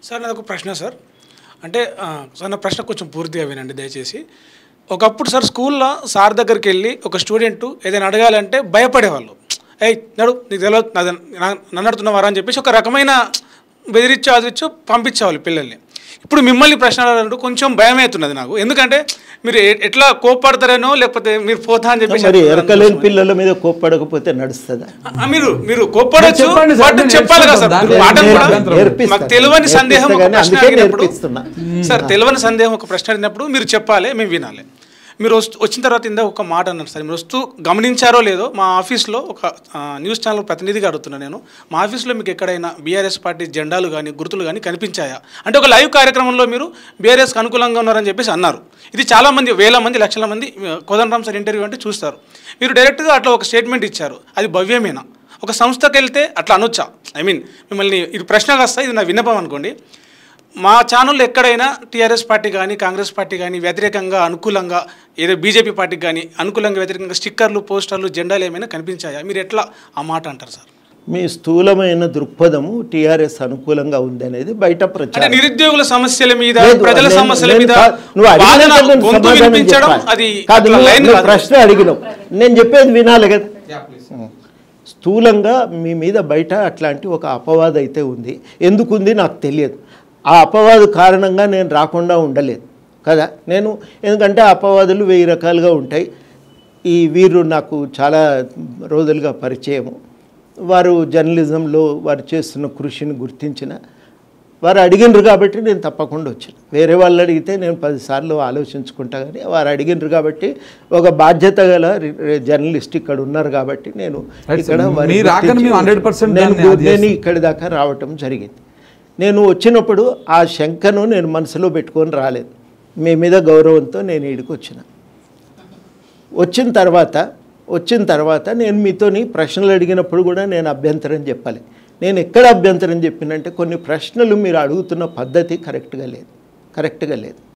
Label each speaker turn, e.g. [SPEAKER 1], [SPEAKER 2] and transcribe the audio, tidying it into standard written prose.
[SPEAKER 1] Sir నాదొక ప్రశ్న sir. అంటే సార్ నా ప్రశ్న కొంచెం పూర్తిగా వినండి దయచేసి. ఒకప్పుడు సార్ స్కూల్‌లో సార్ దగ్గరికెళ్ళి ఒక స్టూడెంటు ఏదైనా అడగాలంటే భయపడేవాళ్ళు. "ఏయ్! నడు నీకు తెలవదు నన్ను అడుగుతున్నావారా" అని చెప్పేసి ఒక రకమైన బెదిరిచ్చో, అదిరిచ్చో పంపించేవాళ్ళు పిల్లల్ని. ఇప్పుడు మిమ్మల్ని ప్రశ్న అడగాలంటే కొంచెం భయమైతున్నది నాకు. ఎందుకంటే మీరు ఎట్లా కోప్పడతారేనో లేకపోతే మీరు పోతా అని చెప్పేసి
[SPEAKER 2] మరి ఎరకలేని పిల్లల మీద కోప్పడకపోతే నడుస్తుందా?
[SPEAKER 1] మీరు కోప్పడొచ్చు, బట్ చెప్పాలి కదా సార్. పాఠం కూడా మాకు తెలియని సందేహం ఒక ప్రశ్న అడిగినప్పుడు సార్ తెలియని సందేహం ఒక ప్రశ్న అడిగినప్పుడు మీరు చెప్పాలి, మేము వినాలి. మీరు వచ్చిన తర్వాత ఇందాక ఒక మాట అన్నారు సార్. మీరు వస్తూ గమనించారో లేదో మా ఆఫీస్లో ఒక న్యూస్ ఛానల్ ప్రతినిధిగా అడుగుతున్నాను నేను. మా ఆఫీస్లో మీకు ఎక్కడైనా బీఆర్ఎస్ పార్టీ జెండాలు కానీ గుర్తులు కానీ కనిపించాయా? అంటే ఒక లైవ్ కార్యక్రమంలో మీరు బీఆర్ఎస్కి అనుకూలంగా ఉన్నారని చెప్పేసి అన్నారు. ఇది చాలామంది వేల మంది లక్షల మంది కోదండరాం సార్ ఇంటర్వ్యూ అంటే చూస్తారు. మీరు డైరెక్ట్గా అట్లా ఒక స్టేట్మెంట్ ఇచ్చారు. అది భవ్యమేనా? ఒక సంస్థకి వెళ్తే అట్లా అనొచ్చా? మిమ్మల్ని ఇది ప్రశ్నగా వస్తాయి, ఇది నా విన్నపం అనుకోండి. మా ఛానల్లో ఎక్కడైనా టీఆర్ఎస్ పార్టీ కానీ కాంగ్రెస్ పార్టీ కానీ వ్యతిరేకంగా అనుకూలంగా ఏదో బీజేపీ పార్టీకి కానీ అనుకూలంగా వ్యతిరేకంగా స్టిక్కర్లు పోస్టర్లు జెండాలు ఏమైనా కనిపించాయా? మీరు ఎట్లా ఆ మాట అంటారు సార్?
[SPEAKER 2] మీ స్థూలమైన దృక్పథము టీఆర్ఎస్ అనుకూలంగా ఉంది అనేది బయట ప్రచారం.
[SPEAKER 1] నిరుద్యోగుల సమస్యల మీద ప్రజల సమస్యల మీద
[SPEAKER 2] ప్రశ్న అడిగినావు, నేను చెప్పేది వినాలి కదా. స్థూలంగా మీ మీద బయట అట్లాంటి ఒక అపవాదం అయితే ఉంది. ఎందుకుంది నాకు తెలియదు. ఆ అపవాదు కారణంగా నేను రాకుండా ఉండలేదు కదా. ఎందుకంటే అపవాదులు 1000 రకాలుగా ఉంటాయి. ఈ వీరు నాకు చాలా రోజులుగా పరిచయము. వారు జర్నలిజంలో వారు చేస్తున్న కృషిని గుర్తించిన వారు అడిగినరు కాబట్టి నేను తప్పకుండా వచ్చాను. వేరే వాళ్ళు అడిగితే నేను 10 సార్లు ఆలోచించుకుంటా, కానీ వారు అడిగినరు కాబట్టి ఒక బాధ్యత గల జర్నలిస్ట్ ఇక్కడ ఉన్నారు కాబట్టి నేను ఇక్కడి దాకా రావటం జరిగింది. నేను వచ్చినప్పుడు ఆ శంకను నేను మనసులో పెట్టుకొని రాలేదు. మీ మీద గౌరవంతో నేను ఈడికి వచ్చిన తర్వాత నేను మీతోని ప్రశ్నలు అడిగినప్పుడు కూడా నేను అభ్యంతరం చెప్పాలి. నేను ఎక్కడ అభ్యంతరం చెప్పినంటే కొన్ని ప్రశ్నలు మీరు అడుగుతున్న పద్ధతి కరెక్ట్గా లేదు.